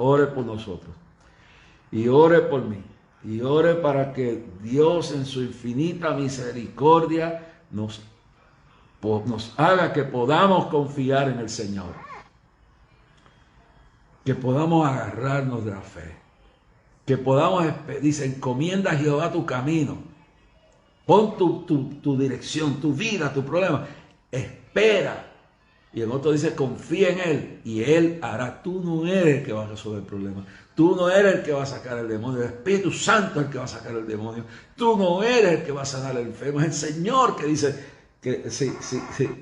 ore por nosotros y ore por mí y ore para que Dios en su infinita misericordia nos haga que podamos confiar en el Señor, que podamos agarrarnos de la fe, que podamos, dice, encomienda a Jehová tu camino, pon tu dirección, tu vida, tu problema, espera. Y en otro dice, confía en Él y Él hará. Tú no eres el que va a resolver el problema. Tú no eres el que va a sacar el demonio. El Espíritu Santo es el que va a sacar el demonio. Tú no eres el que va a sanar al enfermo. Es el Señor que dice que sí,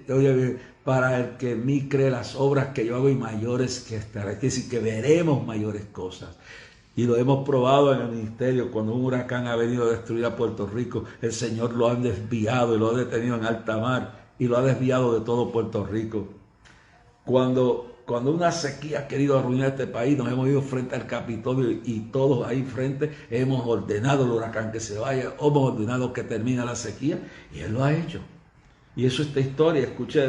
oye bien, para el que en mí cree las obras que yo hago y mayores que estará. Es decir, que veremos mayores cosas. Y lo hemos probado en el ministerio. Cuando un huracán ha venido a destruir a Puerto Rico, el Señor lo ha desviado y lo ha detenido en alta mar y lo ha desviado de todo Puerto Rico. Cuando una sequía ha querido arruinar este país, nos hemos ido frente al Capitolio y todos ahí frente hemos ordenado al huracán que se vaya, hemos ordenado que termine la sequía y Él lo ha hecho. Y eso es esta historia. Escuché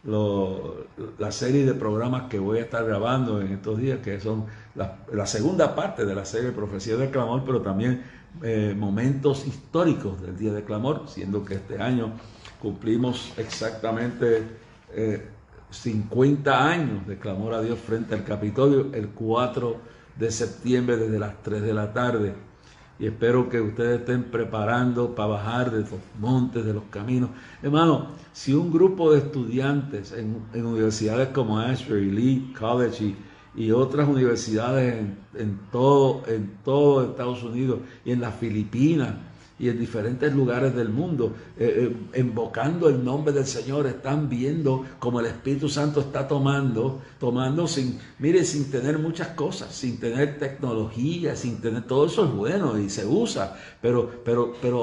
la serie de programas que voy a estar grabando en estos días, que son la segunda parte de la serie Profecía del Clamor, pero también momentos históricos del Día del Clamor, siendo que este año cumplimos exactamente 50 años de clamor a Dios frente al Capitolio, el 4 de septiembre desde las 3 de la tarde. Y espero que ustedes estén preparando para bajar de los montes, de los caminos. Hermano, si un grupo de estudiantes en universidades como Ashbury, Lee College y otras universidades en todo Estados Unidos y en las Filipinas y en diferentes lugares del mundo, invocando el nombre del Señor, están viendo como el Espíritu Santo está tomando sin tener muchas cosas, sin tener tecnología, sin tener, todo eso es bueno y se usa, pero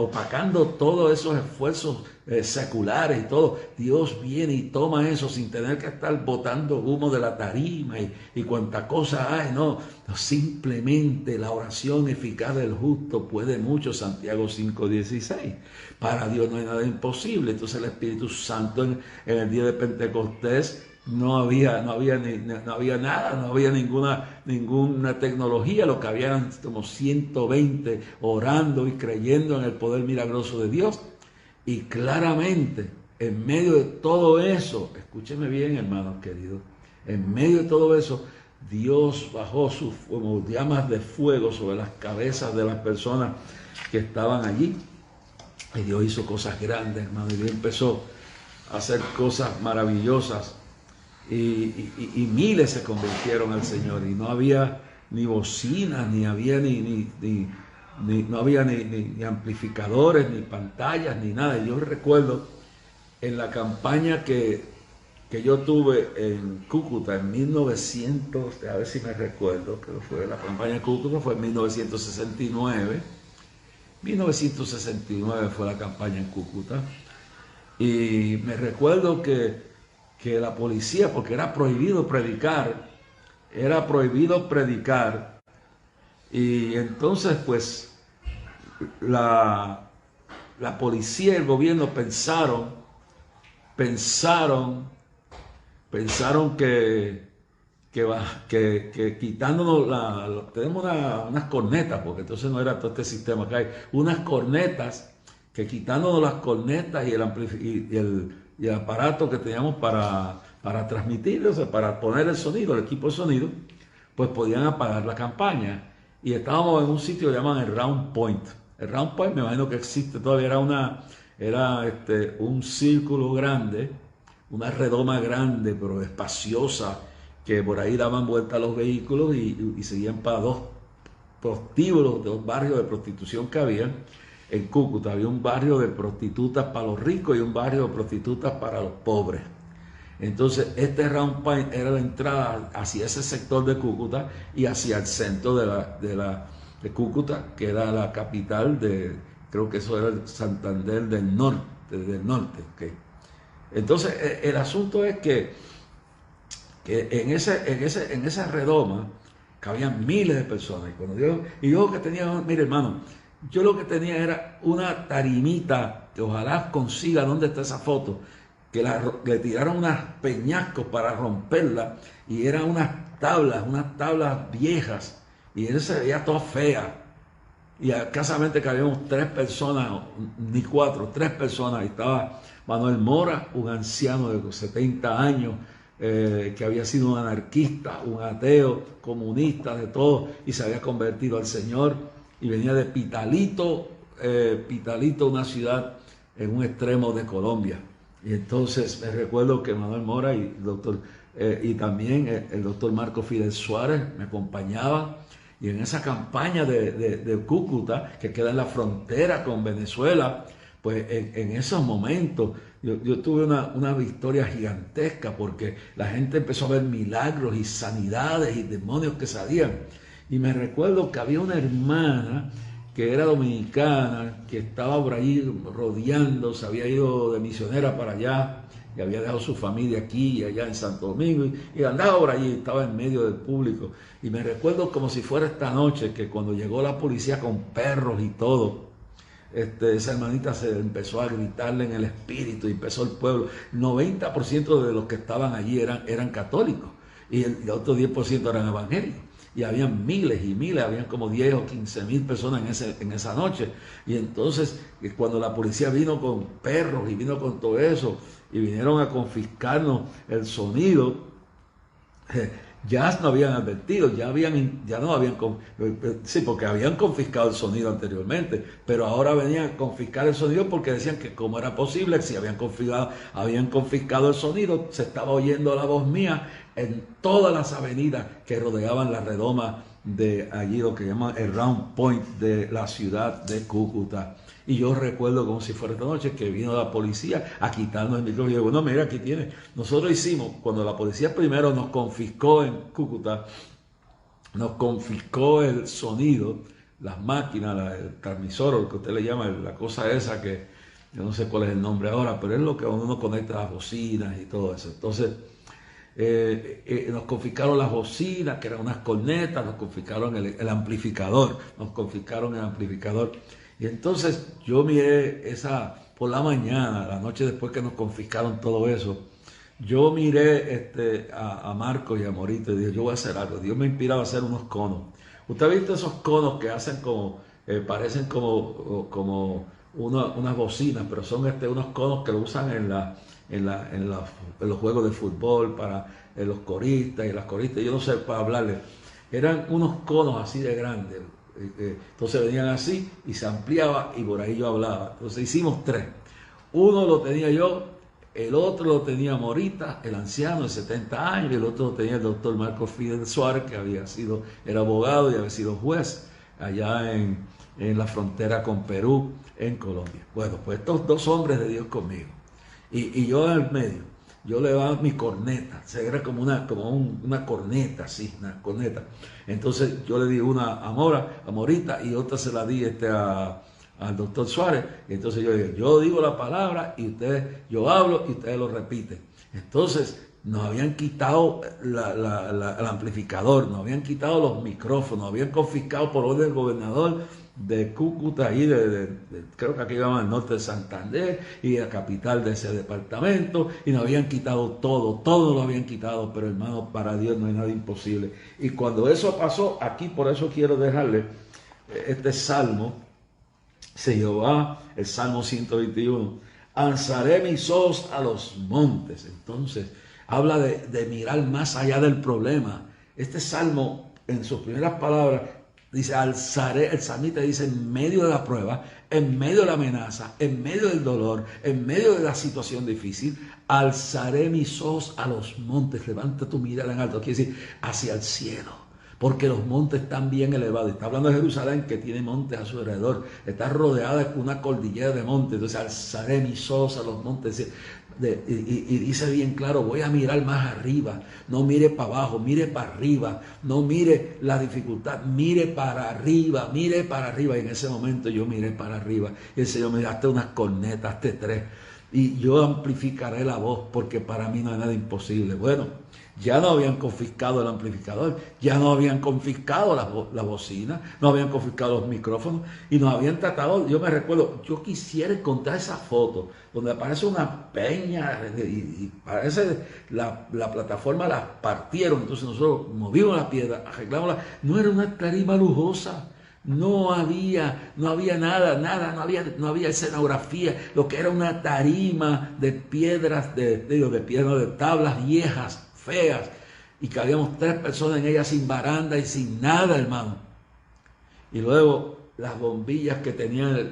opacando todos esos esfuerzos seculares y todo. Dios viene y toma eso sin tener que estar botando humo de la tarima y cuanta cosa hay, no, simplemente la oración eficaz del justo puede mucho, Santiago 5:16. Para Dios no hay nada imposible. Entonces el Espíritu Santo en el día de Pentecostés no había nada, no había ninguna tecnología, lo que habían como 120 orando y creyendo en el poder milagroso de Dios. Y claramente, en medio de todo eso, escúcheme bien, hermanos queridos, en medio de todo eso, Dios bajó sus como llamas de fuego sobre las cabezas de las personas que estaban allí. Y Dios hizo cosas grandes, hermano. Y Dios empezó a hacer cosas maravillosas. Y miles se convirtieron al Señor. Y no había ni bocinas, ni había no había ni amplificadores, ni pantallas, ni nada. Y yo recuerdo en la campaña que yo tuve en Cúcuta en 1900, a ver si me recuerdo, que fue la campaña de Cúcuta, fue en 1969. 1969 fue la campaña en Cúcuta. Y me recuerdo que la policía, porque era prohibido predicar, y entonces pues la policía y el gobierno pensaron que quitándonos tenemos unas cornetas, porque entonces no era todo este sistema que hay, unas cornetas, que quitándonos las cornetas y el aparato que teníamos para transmitir, o sea, para poner el sonido, el equipo de sonido, pues podían apagar la campaña. Y estábamos en un sitio que llaman el Round Point. El Round Point me imagino que existe todavía, era un círculo grande, una redoma grande, pero espaciosa, que por ahí daban vuelta a los vehículos y seguían para dos prostíbulos, dos barrios de prostitución que había en Cúcuta. Había un barrio de prostitutas para los ricos y un barrio de prostitutas para los pobres. Entonces este Round Point era la entrada hacia ese sector de Cúcuta y hacia el centro de Cúcuta, que era la capital creo que eso era el Santander del norte. ¿Okay? Entonces el asunto es que en esa redoma cabían miles de personas. Y yo que tenía, mire hermano, yo lo que tenía era una tarimita, que ojalá consiga dónde está esa foto, que le tiraron unos peñascos para romperla, y eran unas unas tablas viejas, y él se veía toda fea. Y escasamente que habíamos 3 personas, ni 4, 3 personas. Y estaba Manuel Mora, un anciano de 70 años, que había sido un anarquista, un ateo, comunista, de todo, y se había convertido al Señor, y venía de Pitalito, una ciudad en un extremo de Colombia. Y entonces me recuerdo que Manuel Mora y también el doctor Marco Fidel Suárez me acompañaban, y en esa campaña de Cúcuta, que queda en la frontera con Venezuela, pues en esos momentos yo tuve una victoria gigantesca, porque la gente empezó a ver milagros y sanidades y demonios que salían. Y me recuerdo que había una hermana que era dominicana, que estaba por allí rodeando, se había ido de misionera para allá, y había dejado su familia aquí y allá en Santo Domingo, y andaba por allí, estaba en medio del público. Y me recuerdo como si fuera esta noche, que cuando llegó la policía con perros y todo, esa hermanita se empezó a gritarle en el espíritu, y empezó el pueblo. 90% de los que estaban allí eran católicos, y el otro 10% eran evangélicos. Y habían miles y miles, habían como 10 o 15,000 personas en esa noche. Y entonces, cuando la policía vino con perros y vino con todo eso, y vinieron a confiscarnos el sonido, ya no habían advertido, sí, porque habían confiscado el sonido anteriormente, pero ahora venían a confiscar el sonido, porque decían que cómo era posible, si habían confiscado el sonido, se estaba oyendo la voz mía en todas las avenidas que rodeaban la redoma de allí, lo que llaman el Round Point de la ciudad de Cúcuta. Y yo recuerdo como si fuera esta noche que vino la policía a quitarnos el micrófono. Y yo, bueno, mira, aquí tiene. Nosotros hicimos, cuando la policía primero nos confiscó en Cúcuta, nos confiscó el sonido, las máquinas, el transmisor, o lo que usted le llama, la cosa esa que yo no sé cuál es el nombre ahora, pero es lo que uno conecta a las bocinas y todo eso. Entonces, nos confiscaron las bocinas, que eran unas cornetas, nos confiscaron el amplificador, Y entonces yo miré por la mañana, la noche después que nos confiscaron todo eso, yo miré a Marco y a Morito y dije, yo voy a hacer algo. Dios me inspiraba a hacer unos conos. ¿Usted ha visto esos conos que hacen parecen como unas bocinas, pero son unos conos que lo usan en los juegos de fútbol, para los coristas y las coristas, yo no sé, para hablarles. Eran unos conos así de grandes. Entonces venían así y se ampliaba, y por ahí yo hablaba. Entonces hicimos 3. Uno lo tenía yo, el otro lo tenía Morita, el anciano de 70 años, y el otro lo tenía el doctor Marco Fidel Suárez, que era abogado y había sido juez allá en la frontera con Perú, en Colombia. Bueno, pues estos 2 hombres de Dios conmigo. Y yo en el medio, yo le daba mi corneta, era como una corneta, así, una corneta. Entonces yo le di una a Morita, y otra se la di al doctor Suárez. Y entonces yo digo la palabra, y yo hablo y ustedes lo repiten. Entonces nos habían quitado el amplificador, nos habían quitado los micrófonos, nos habían confiscado por orden del gobernador de Cúcuta, ahí creo que aquí llaman el norte de Santander, y la capital de ese departamento, y nos habían quitado todo lo habían quitado. Pero hermano, para Dios no hay nada imposible. Y cuando eso pasó, aquí por eso quiero dejarle este salmo, Jehová, el Salmo 121, alzaré mis ojos a los montes. Entonces habla de mirar más allá del problema. Este salmo, en sus primeras palabras, dice, alzaré, el salmista dice, en medio de la prueba, en medio de la amenaza, en medio del dolor, en medio de la situación difícil, alzaré mis ojos a los montes. Levanta tu mirada en alto, quiere decir, hacia el cielo, porque los montes están bien elevados. Está hablando de Jerusalén, que tiene montes a su alrededor, está rodeada con una cordillera de montes. Entonces, alzaré mis ojos a los montes. Y dice bien claro, voy a mirar más arriba. No mire para abajo, mire para arriba. No mire la dificultad, mire para arriba, mire para arriba. Y en ese momento yo miré para arriba, y el Señor me dijo, hazte unas cornetas, hazte 3, y yo amplificaré la voz, porque para mí no hay nada imposible. Bueno, Ya no habían confiscado el amplificador, ya no habían confiscado la bocina, no habían confiscado los micrófonos y nos habían tratado. Yo me recuerdo, yo quisiera encontrar esa foto donde aparece una peña y parece la plataforma la partieron. Entonces nosotros movimos la piedra, arreglamos no era una tarima lujosa. No había nada, no había escenografía, lo que era una tarima de piedras, de tablas viejas, feas, y que habíamos 3 personas en ella sin baranda y sin nada, hermano. Y luego las bombillas que tenían,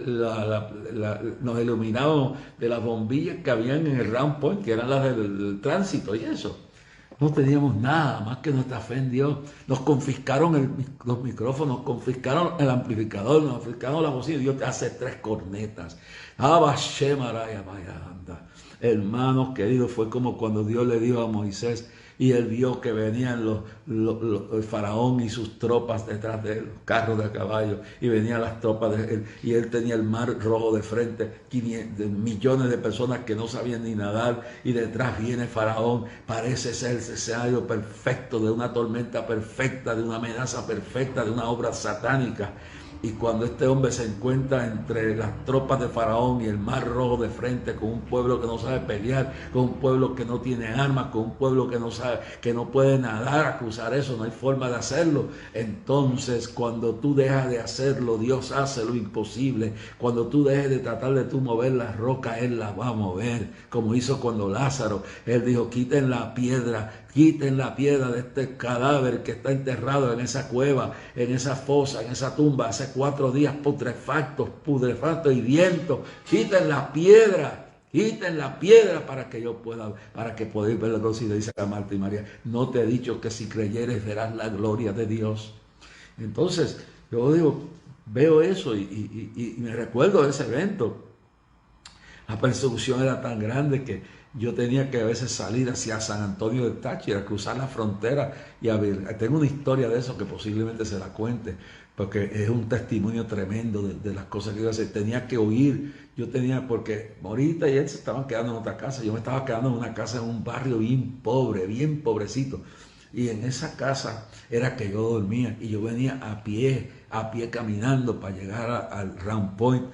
nos iluminábamos de las bombillas que habían en el Round Point, que eran las del tránsito y eso. No teníamos nada más que nuestra fe en Dios. Nos confiscaron los micrófonos, nos confiscaron el amplificador, nos confiscaron la bocina. Dios te hace 3 cornetas. Hermanos queridos, fue como cuando Dios le dijo a Moisés y él vio que venían el faraón y sus tropas detrás de él, los carros de caballo, y venían las tropas de él, y él tenía el mar rojo de frente, millones de personas que no sabían ni nadar, y detrás viene faraón. Parece ser el escenario perfecto de una tormenta perfecta, de una amenaza perfecta, de una obra satánica. Y cuando este hombre se encuentra entre las tropas de Faraón y el mar rojo de frente, con un pueblo que no sabe pelear, con un pueblo que no tiene armas, con un pueblo que no sabe, que no puede nadar a cruzar eso, no hay forma de hacerlo. Entonces, cuando tú dejas de hacerlo, Dios hace lo imposible. Cuando tú dejes de tratar de tú mover la roca, Él la va a mover, como hizo cuando Lázaro. Él dijo, quiten la piedra de este cadáver que está enterrado en esa cueva, en esa fosa, en esa tumba, hace 4 días putrefacto y viento. Quiten la piedra para que yo pueda, para que podáis ver la luz. Y le dice a Marta y María, no te he dicho que si creyeres verás la gloria de Dios. Entonces, yo digo, veo eso y me recuerdo de ese evento. La persecución era tan grande que yo tenía que a veces salir hacia San Antonio del Táchira, cruzar la frontera y abrir. Tengo una historia de eso que posiblemente se la cuente, porque es un testimonio tremendo de las cosas que yo hacía. Tenía que huir, porque Morita y él se estaban quedando en otra casa, yo me estaba quedando en una casa en un barrio bien pobre, bien pobrecito. Y en esa casa era que yo dormía y yo venía a pie caminando para llegar al Round Point.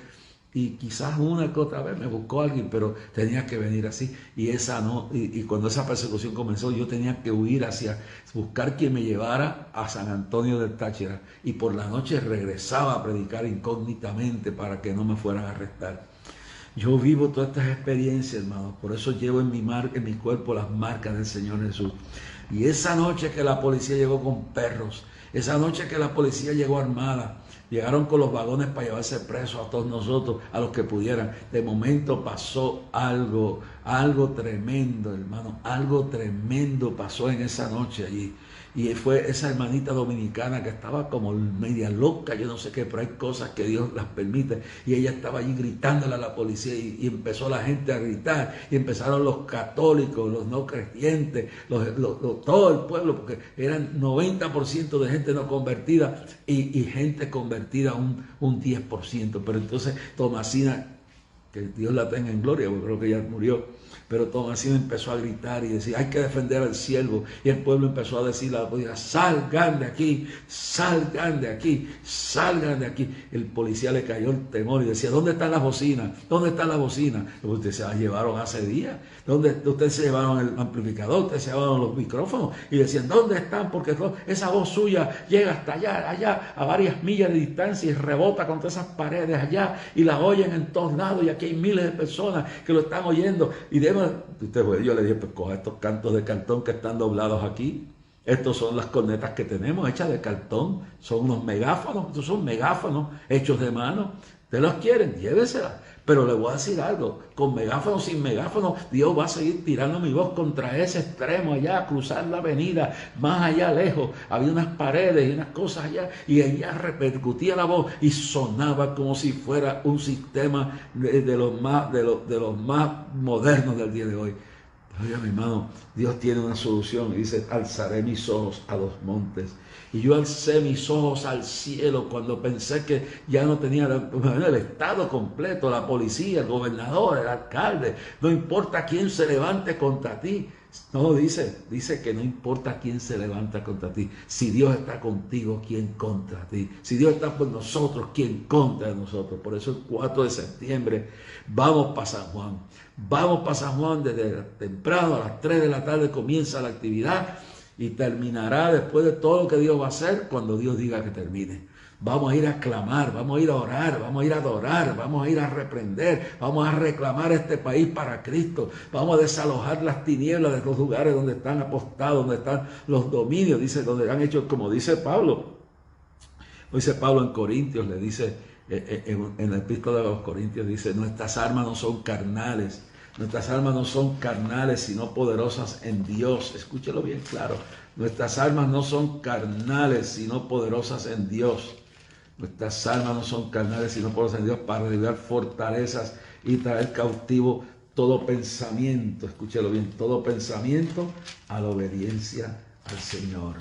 Y quizás una que otra vez me buscó alguien, pero tenía que venir así. Y cuando esa persecución comenzó, yo tenía que huir buscar quien me llevara a San Antonio del Táchira. Y por la noche regresaba a predicar incógnitamente para que no me fueran a arrestar. Yo vivo todas estas experiencias, hermanos. Por eso llevo en mi cuerpo las marcas del Señor Jesús. Y esa noche que la policía llegó con perros, esa noche que la policía llegó armada, llegaron con los vagones para llevarse presos a todos nosotros, a los que pudieran. De momento pasó algo tremendo, hermano. Algo tremendo pasó en esa noche allí. Y fue esa hermanita dominicana que estaba como media loca, yo no sé qué, pero hay cosas que Dios las permite. Y ella estaba allí gritándole a la policía y empezó la gente a gritar. Y empezaron los católicos, los no creyentes, todo el pueblo, porque eran 90% de gente no convertida y gente convertida un 10%. Pero entonces Tomasina, que Dios la tenga en gloria, porque creo que ella murió. Pero Tomasina empezó a gritar y decir, hay que defender al siervo. Y el pueblo empezó a decir a la policía, salgan de aquí, salgan de aquí, salgan de aquí. El policía le cayó el temor y decía, ¿dónde están las bocinas? ¿Dónde están las bocinas? Ustedes se las llevaron hace días. Ustedes se llevaron el amplificador, ustedes se llevaron los micrófonos. Y decían, ¿dónde están? Porque esa voz suya llega hasta allá, a varias millas de distancia y rebota contra esas paredes allá. Y la oyen en todos lados y aquí hay miles de personas que lo están oyendo. Y yo le dije, pues coja estos cantos de cartón que están doblados aquí. Estos son las cornetas que tenemos hechas de cartón. Son unos megáfonos. Estos son megáfonos hechos de mano. ¿Ustedes los quieren? Lléveselas. Pero le voy a decir algo. Con megáfono, sin megáfono, Dios va a seguir tirando mi voz contra ese extremo allá, a cruzar la avenida, más allá lejos. Había unas paredes y unas cosas allá. Y allá repercutía la voz y sonaba como si fuera un sistema de los más modernos del día de hoy. Oiga, mi hermano, Dios tiene una solución y dice, alzaré mis ojos a los montes. Y yo alcé mis ojos al cielo cuando pensé que ya no tenía el Estado completo, la policía, el gobernador, el alcalde, no importa quién se levante contra ti. No, dice que no importa quién se levanta contra ti. Si Dios está contigo, ¿quién contra ti? Si Dios está por nosotros, ¿quién contra nosotros? Por eso el 4 de septiembre vamos para San Juan. Vamos para San Juan desde temprano, a las 3 de la tarde comienza la actividad y terminará después de todo lo que Dios va a hacer cuando Dios diga que termine. Vamos a ir a clamar, vamos a ir a orar, vamos a ir a adorar, vamos a ir a reprender, vamos a reclamar este país para Cristo, vamos a desalojar las tinieblas de los lugares donde están apostados, donde están los dominios, dice, donde han hecho, como dice Pablo. Dice Pablo en Corintios, le dice, en la epístola de los Corintios, dice, nuestras armas no son carnales, nuestras armas no son carnales, sino poderosas en Dios. Escúchelo bien claro, nuestras armas no son carnales, sino poderosas en Dios. Nuestras almas no son carnales, sino poderosas en Dios para derribar fortalezas y traer cautivo todo pensamiento, escúchelo bien, todo pensamiento a la obediencia al Señor.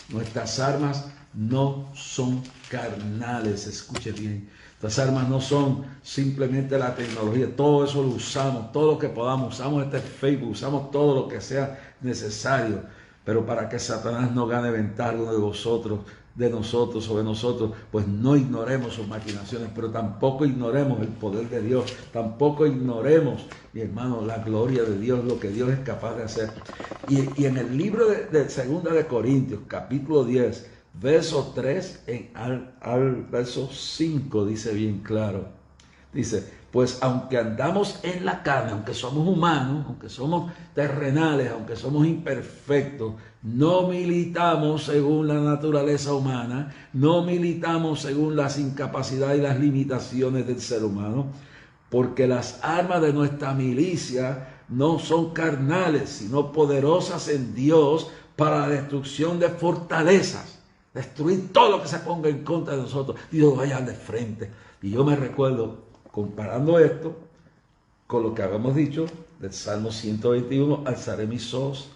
Nuestras armas no son carnales, escuche bien. Nuestras armas no son simplemente la tecnología, todo eso lo usamos, todo lo que podamos, usamos este Facebook, usamos todo lo que sea necesario, pero para que Satanás no gane ventaja de nosotros, sobre nosotros, pues no ignoremos sus maquinaciones, pero tampoco ignoremos el poder de Dios, tampoco ignoremos, mi hermano, la gloria de Dios, lo que Dios es capaz de hacer. Y en el libro de 2 de Corintios, capítulo 10, verso 3 al verso 5, dice bien claro, dice, pues aunque andamos en la carne, aunque somos humanos, aunque somos terrenales, aunque somos imperfectos, no militamos según la naturaleza humana, no militamos según las incapacidades y las limitaciones del ser humano, porque las armas de nuestra milicia no son carnales, sino poderosas en Dios para la destrucción de fortalezas, destruir todo lo que se ponga en contra de nosotros. Dios vaya de frente. Y yo me recuerdo, comparando esto con lo que habíamos dicho del Salmo 121, alzaré mis ojos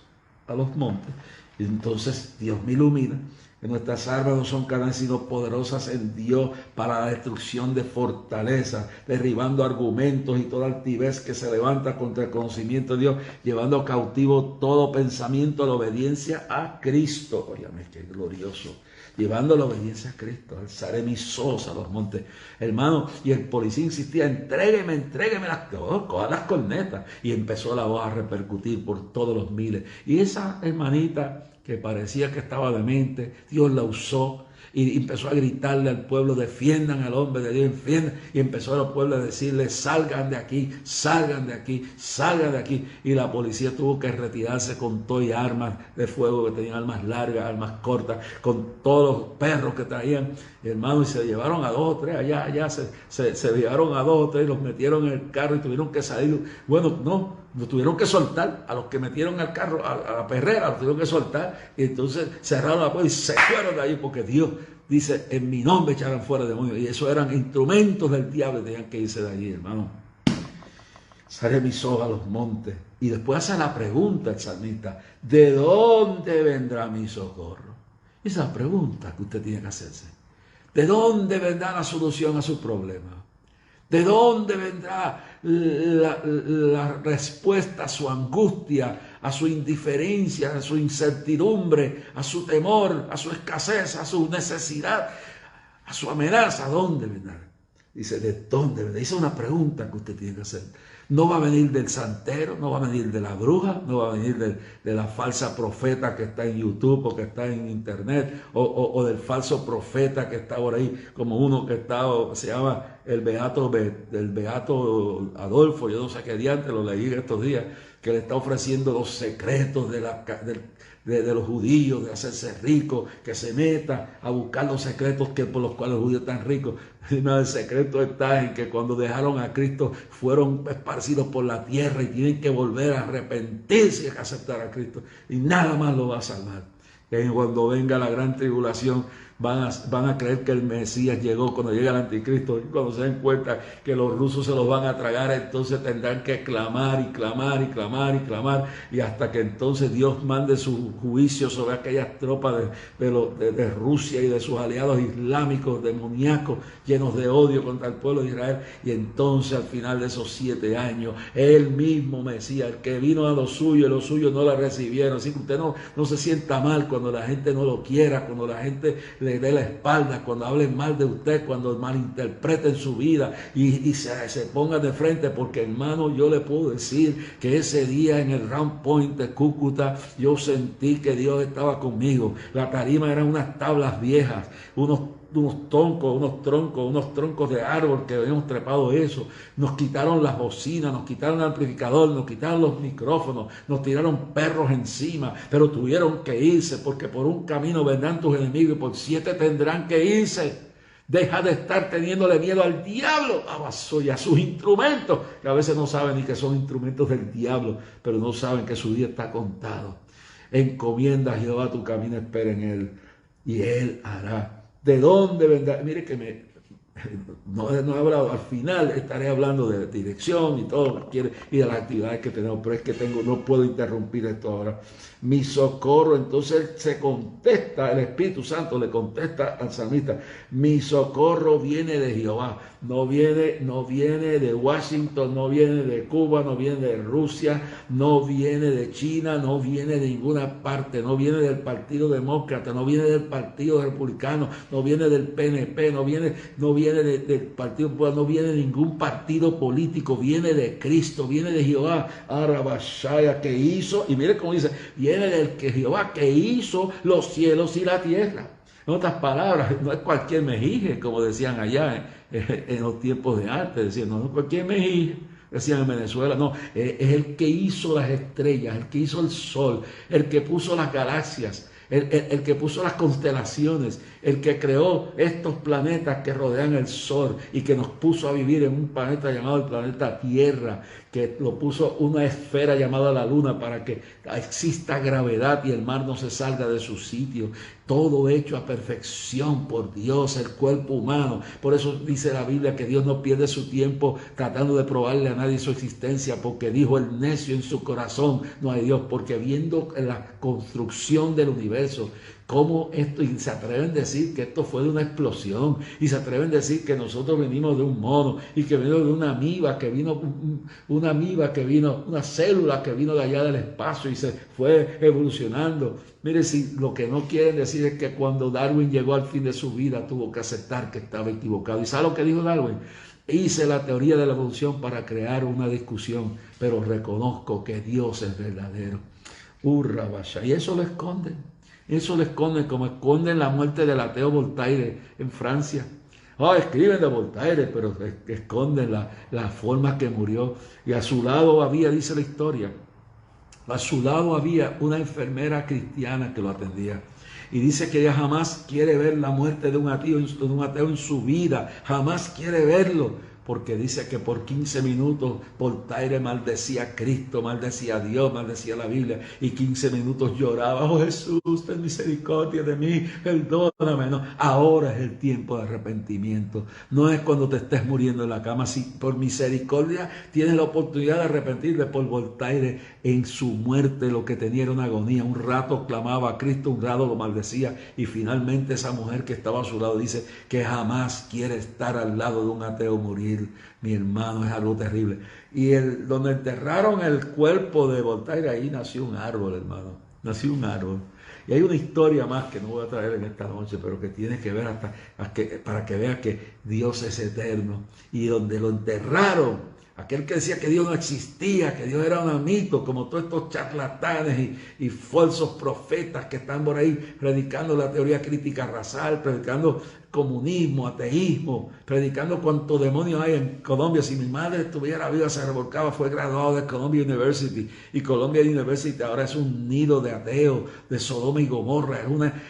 a los montes. Y entonces Dios me ilumina, que nuestras armas no son carnales sino poderosas en Dios para la destrucción de fortalezas, derribando argumentos y toda altivez que se levanta contra el conocimiento de Dios, llevando cautivo todo pensamiento a la obediencia a Cristo. Óyame, qué glorioso. Llevando la obediencia a Cristo, alzaré mis ojos a los montes. Hermano, y el policía insistía, entrégueme coja las cornetas. Y empezó la voz a repercutir por todos los miles. Y esa hermanita que parecía que estaba demente, Dios la usó y empezó a gritarle al pueblo, defiendan al hombre de Dios, defiendan. Y empezó al pueblo a decirle, salgan de aquí, salgan de aquí, salgan de aquí. Y la policía tuvo que retirarse con todo y armas de fuego, que tenían armas largas, armas cortas, con todos los perros que traían, hermano, y se llevaron a 2 o 3, allá se llevaron a 2 o 3, los metieron en el carro y tuvieron que salir. Bueno, no, lo tuvieron que soltar, a los que metieron al carro, a la perrera, los tuvieron que soltar, y entonces cerraron la puerta y se fueron de ahí, porque Dios dice, en mi nombre echarán fuera demonios, y eso eran instrumentos del diablo, tenían que irse de allí, hermano. Sale mis ojos a los montes, y después hace la pregunta el salmista, ¿de dónde vendrá mi socorro? Esa es la pregunta que usted tiene que hacerse. ¿De dónde vendrá la solución a su problema? ¿De dónde vendrá la respuesta a su angustia, a su indiferencia, a su incertidumbre, a su temor, a su escasez, a su necesidad, a su amenaza? ¿Dónde vendrá? Dice, ¿de dónde vendrá? Esa es una pregunta que usted tiene que hacer. No va a venir del santero, no va a venir de la bruja, no va a venir de la falsa profeta que está en YouTube o que está en internet, o del falso profeta que está por ahí, como uno que está, se llama el Beato Adolfo, yo no sé qué diante, lo leí estos días, que le está ofreciendo los secretos de los judíos, de hacerse rico, que se meta a buscar los secretos por los cuales los judíos están ricos. No, el secreto está en que cuando dejaron a Cristo fueron esparcidos por la tierra y tienen que volver a arrepentirse y a aceptar a Cristo, y nada más lo va a salvar. Que cuando venga la gran tribulación, van a creer que el Mesías llegó cuando llega el anticristo, y cuando se den cuenta que los rusos se los van a tragar, entonces tendrán que clamar y clamar y clamar y clamar, y hasta que entonces Dios mande su juicio sobre aquellas tropas de Rusia y de sus aliados islámicos, demoníacos, llenos de odio contra el pueblo de Israel. Y entonces al final de esos 7 años, el mismo Mesías, el que vino a lo suyo y los suyos no la recibieron. Así que usted no se sienta mal cuando la gente no lo quiera, cuando la gente le dé la espalda, cuando hablen mal de usted, cuando malinterpreten su vida y se pongan de frente, porque hermano, yo le puedo decir que ese día en el Round Point de Cúcuta yo sentí que Dios estaba conmigo. La tarima eran unas tablas viejas, unos troncos de árbol que habíamos trepado eso. Nos quitaron las bocinas, nos quitaron el amplificador, nos quitaron los micrófonos, nos tiraron perros encima, pero tuvieron que irse, porque por un camino vendrán tus enemigos y por 7 tendrán que irse. Deja de estar teniéndole miedo al diablo y a sus instrumentos, que a veces no saben ni que son instrumentos del diablo, pero no saben que su día está contado. Encomienda a Jehová tu camino, espera en él, y él hará. ¿De dónde vendrá? Mire que no he hablado, al final estaré hablando de dirección y todo lo que quiere y de las actividades que tenemos, pero es que no puedo interrumpir esto ahora. Mi socorro, entonces se contesta, el Espíritu Santo le contesta al salmista: mi socorro viene de Jehová. No viene de Washington, no viene de Cuba, no viene de Rusia, no viene de China, no viene de ninguna parte, no viene del Partido Demócrata, no viene del Partido Republicano, no viene del PNP, no viene del Partido Popular, no viene de ningún partido político, viene de Cristo, viene de Jehová, Arabashaya, que hizo, y mire cómo dice, viene del que Jehová que hizo los cielos y la tierra. En otras palabras, no es cualquier mejije, como decían allá en los tiempos de antes, decían, no es cualquier mejije, decían en Venezuela, no, es el que hizo las estrellas, el que hizo el sol, el que puso las galaxias, el que puso las constelaciones, el que creó estos planetas que rodean el sol y que nos puso a vivir en un planeta llamado el planeta Tierra, que lo puso una esfera llamada la Luna para que exista gravedad y el mar no se salga de su sitio. Todo hecho a perfección por Dios, el cuerpo humano. Por eso dice la Biblia que Dios no pierde su tiempo tratando de probarle a nadie su existencia, porque dijo el necio en su corazón, no hay Dios, porque viendo la construcción del universo, cómo esto, y se atreven a decir que esto fue de una explosión, y se atreven a decir que nosotros venimos de un mono, y que venimos de una amiba que vino, una célula que vino de allá del espacio y se fue evolucionando. Mire, si lo que no quieren decir es que cuando Darwin llegó al fin de su vida tuvo que aceptar que estaba equivocado. ¿Y sabe lo que dijo Darwin? Hice la teoría de la evolución para crear una discusión, pero reconozco que Dios es verdadero. Y eso lo esconden. Eso lo esconden como esconden la muerte del ateo Voltaire en Francia. Escriben de Voltaire, pero esconden la forma que murió. Y a su lado había, dice la historia, a su lado había una enfermera cristiana que lo atendía. Y dice que ella jamás quiere ver la muerte de un ateo en su vida. Jamás quiere verlo. Porque dice que por 15 minutos Voltaire maldecía a Cristo, maldecía a Dios, maldecía a la Biblia, y 15 minutos lloraba: oh Jesús, ten misericordia de mí, perdóname. No, ahora es el tiempo de arrepentimiento. No es cuando te estés muriendo en la cama. Si por misericordia tienes la oportunidad de arrepentirte. Por Voltaire, en su muerte lo que tenía era una agonía. Un rato clamaba a Cristo, un rato lo maldecía, y finalmente esa mujer que estaba a su lado dice que jamás quiere estar al lado de un ateo morir. Mi hermano, es algo terrible. Y donde enterraron el cuerpo de Voltaire, ahí nació un árbol, hermano. Nació un árbol. Y hay una historia más que no voy a traer en esta noche, pero que tiene que ver para que vea que Dios es eterno. Y donde lo enterraron, aquel que decía que Dios no existía, que Dios era un mito, como todos estos charlatanes y falsos profetas que están por ahí predicando la teoría crítica racial, predicando comunismo, ateísmo, predicando cuánto demonio hay en Colombia. Si mi madre estuviera viva, se revolcaba. Fue graduado de Columbia University, y Columbia University ahora es un nido de ateos, de Sodoma y Gomorra,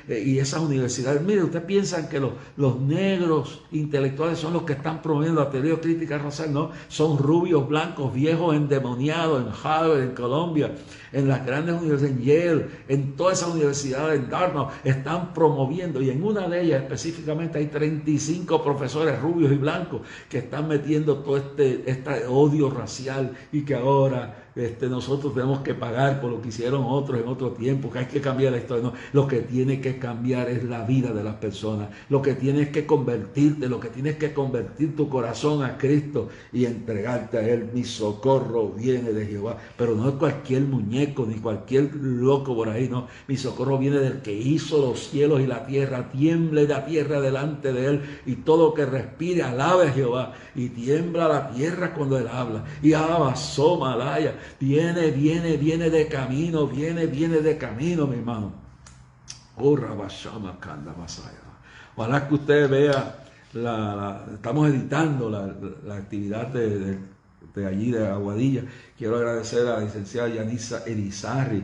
y esas universidades. Mire, ¿ustedes piensan que los negros intelectuales son los que están promoviendo la teoría crítica racial? No, son rubios, blancos, viejos, endemoniados en Harvard, en Colombia, en las grandes universidades, en Yale, en todas esas universidades, en Dartmouth, están promoviendo, y en una de ellas específicamente hay 35 profesores rubios y blancos que están metiendo todo este odio racial, y que ahora nosotros tenemos que pagar por lo que hicieron otros en otro tiempo, que hay que cambiar la historia. No, lo que tiene que cambiar es la vida de las personas. Lo que tienes que convertirte, lo que tienes que convertir tu corazón a Cristo y entregarte a Él. Mi socorro viene de Jehová, pero no es cualquier muñeco ni cualquier loco por ahí, no. Mi socorro viene del que hizo los cielos y la tierra. Tiemble la tierra delante de Él, y todo lo que respire alabe a Jehová. Y tiembla la tierra cuando Él habla. Y abasó Malaya. Viene de camino, viene de camino, mi hermano. Ojalá que usted vea, estamos editando la actividad de allí, de Aguadilla. Quiero agradecer a la licenciada Yanisa Erizarri.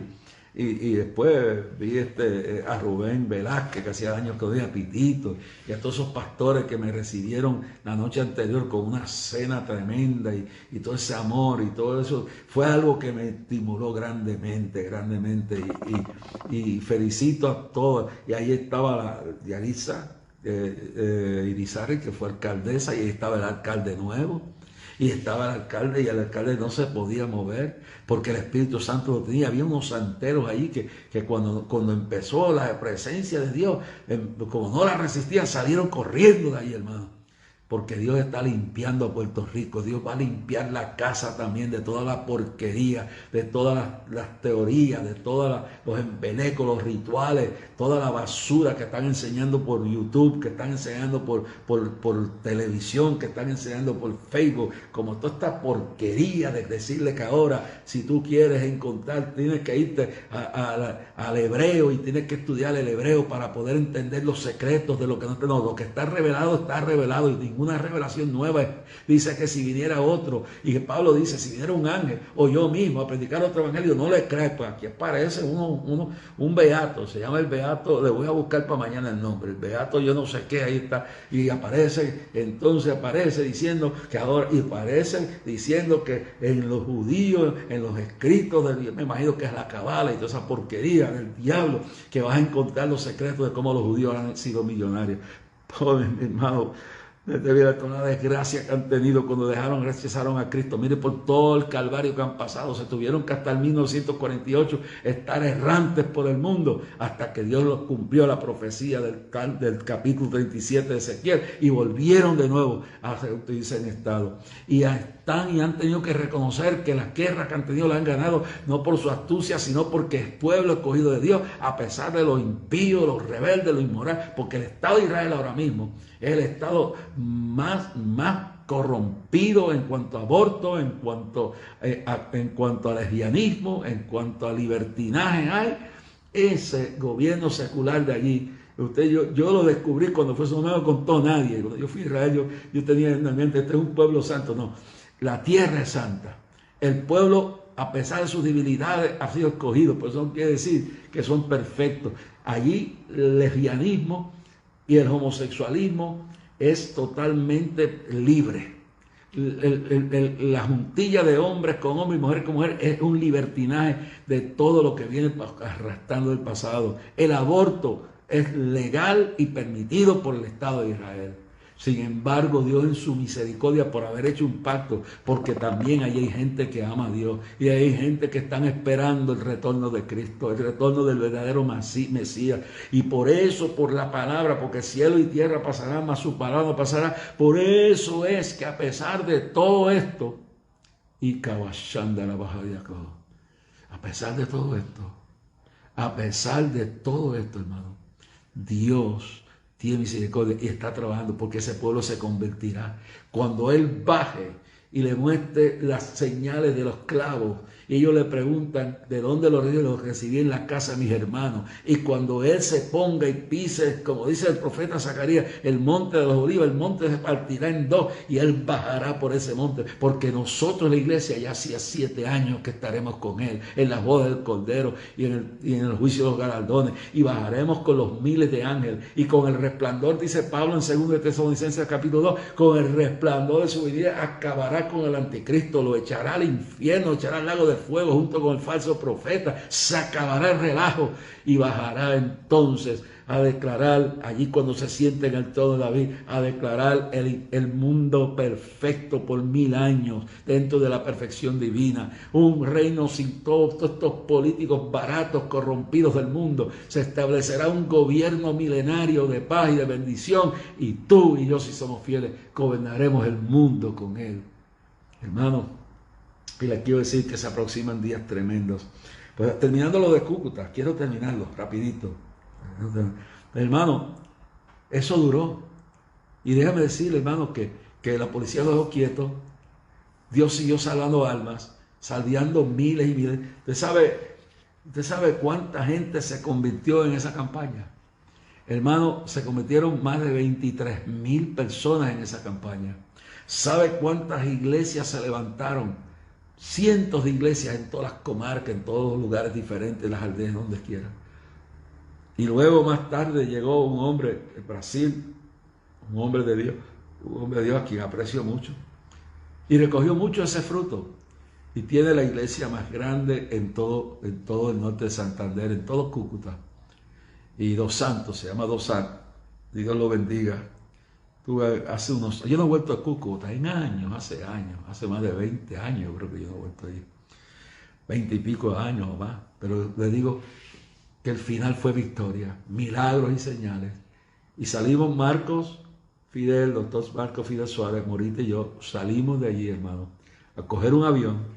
Y después vi a Rubén Velázquez, que hacía años que oía, a Pitito, y a todos esos pastores que me recibieron la noche anterior con una cena tremenda, y todo ese amor y todo eso. Fue algo que me estimuló grandemente, y felicito a todos. Y ahí estaba la Yanisa Irizarry, que fue alcaldesa, y ahí estaba el alcalde nuevo. Y estaba el alcalde, y el alcalde no se podía mover porque el Espíritu Santo lo tenía. Había unos santeros ahí que cuando empezó la presencia de Dios, como no la resistían, salieron corriendo de ahí, hermano. Porque Dios está limpiando a Puerto Rico. Dios va a limpiar la casa también de toda la porquería, de todas las teorías, de todos los embelecos, los rituales, toda la basura que están enseñando por YouTube, que están enseñando por televisión, que están enseñando por Facebook. Como toda esta porquería de decirle que ahora, si tú quieres encontrar, tienes que irte al hebreo, y tienes que estudiar el hebreo para poder entender los secretos de lo que no, lo que está revelado, y ninguna ninguna revelación nueva. Dice que si viniera otro, y que Pablo dice, si viniera un ángel o yo mismo a predicar otro evangelio, no le crees. Pues aquí aparece un beato, se llama el beato, le voy a buscar para mañana el nombre, el beato yo no sé qué, ahí está, y entonces aparece diciendo que ahora, y aparece diciendo que en los judíos, en los escritos de Dios, me imagino que es la cabala y toda esa porquería del diablo, que vas a encontrar los secretos de cómo los judíos han sido millonarios. Pobre mi hermano, debido a toda la desgracia que han tenido cuando rechazaron a Cristo. Mire por todo el calvario que han pasado. Se tuvieron que hasta el 1948 estar errantes por el mundo hasta que Dios los cumplió la profecía del capítulo 37 de Ezequiel y volvieron de nuevo a sentirse en estado. Y han tenido que reconocer que las guerras que han tenido las han ganado no por su astucia, sino porque es pueblo escogido de Dios, a pesar de los impíos, los rebeldes, los inmorales, porque el Estado de Israel ahora mismo es el Estado más corrompido en cuanto a aborto, en cuanto a lesbianismo, en cuanto a libertinaje hay. Ese gobierno secular de allí, yo lo descubrí cuando fue no me lo contó nadie. Cuando yo fui a Israel, yo tenía en la mente, este es un pueblo santo. No, la tierra es santa. El pueblo, a pesar de sus debilidades, ha sido escogido. Por eso no quiere decir que son perfectos. Allí el lesbianismo y el homosexualismo es totalmente libre. La juntilla de hombres con hombres y mujeres con mujeres es un libertinaje de todo lo que viene arrastrando del pasado. El aborto es legal y permitido por el Estado de Israel. Sin embargo, Dios en su misericordia, por haber hecho un pacto, porque también ahí hay gente que ama a Dios y hay gente que están esperando el retorno de Cristo, el retorno del verdadero Mesías. Y por eso, por la palabra, porque cielo y tierra pasarán, mas su palabra no pasará. Por eso es que a pesar de todo esto, y cabashanda la baja de Jacob, a pesar de todo esto, hermano, Dios tiene misericordia y está trabajando porque ese pueblo se convertirá. Cuando Él baje y le muestre las señales de los clavos. Y ellos le preguntan, ¿de dónde los recibí en la casa de mis hermanos? Y cuando él se ponga y pise, como dice el profeta Zacarías, el monte de los olivos, el monte se partirá en dos y él bajará por ese monte. Porque nosotros, la iglesia, ya hacía 7 años que estaremos con él en las bodas del Cordero y en el juicio de los galardones. Y bajaremos con los miles de ángeles y con el resplandor, dice Pablo en 2 de Tesalonicenses capítulo 2, con el resplandor de su venida acabará con el anticristo, lo echará al infierno, lo echará al lago de fuego junto con el falso profeta, se acabará el relajo y bajará entonces a declarar, allí cuando se siente en el trono de David, a declarar el mundo perfecto por 1000 años dentro de la perfección divina, un reino sin todos estos políticos baratos, corrompidos del mundo. Se establecerá un gobierno milenario de paz y de bendición, y tú y yo, si somos fieles, gobernaremos el mundo con él. Hermano, y les quiero decir que se aproximan días tremendos. Pues terminando lo de Cúcuta, quiero terminarlo rapidito. Hermano, eso duró. Y déjame decirle, hermano, que la policía lo dejó quieto. Dios siguió salvando almas, salviando miles y miles. ¿Usted sabe cuánta gente se convirtió en esa campaña? Hermano, se convirtieron más de 23,000 personas en esa campaña. ¿Sabe cuántas iglesias se levantaron? Cientos de iglesias en todas las comarcas, en todos los lugares diferentes, en las aldeas, donde quiera. Y luego más tarde llegó un hombre de Brasil, un hombre de Dios a quien aprecio mucho, y recogió mucho ese fruto. Y tiene la iglesia más grande en todo el norte de Santander, en todo Cúcuta. Y Dos Santos, se llama Dos Santos. Dios lo bendiga. Yo no he vuelto a Cúcuta en años, hace más de 20 años creo que yo no he vuelto allí, 20 y pico años o más, pero le digo que el final fue victoria, milagros y señales, y salimos doctor Marcos Fidel Suárez, Morita y yo, salimos de allí, hermano, a coger un avión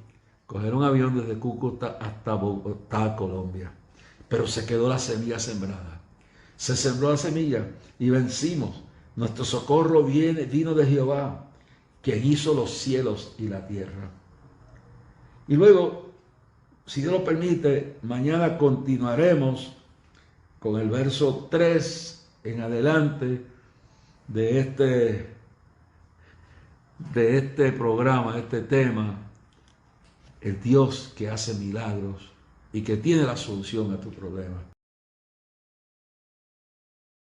desde Cúcuta hasta Bogotá, Colombia, pero se quedó la semilla sembrada, se sembró la semilla y vencimos. Nuestro socorro vino de Jehová, quien hizo los cielos y la tierra. Y luego, si Dios lo permite, mañana continuaremos con el verso 3 en adelante de este programa, de este tema, el Dios que hace milagros y que tiene la solución a tu problema.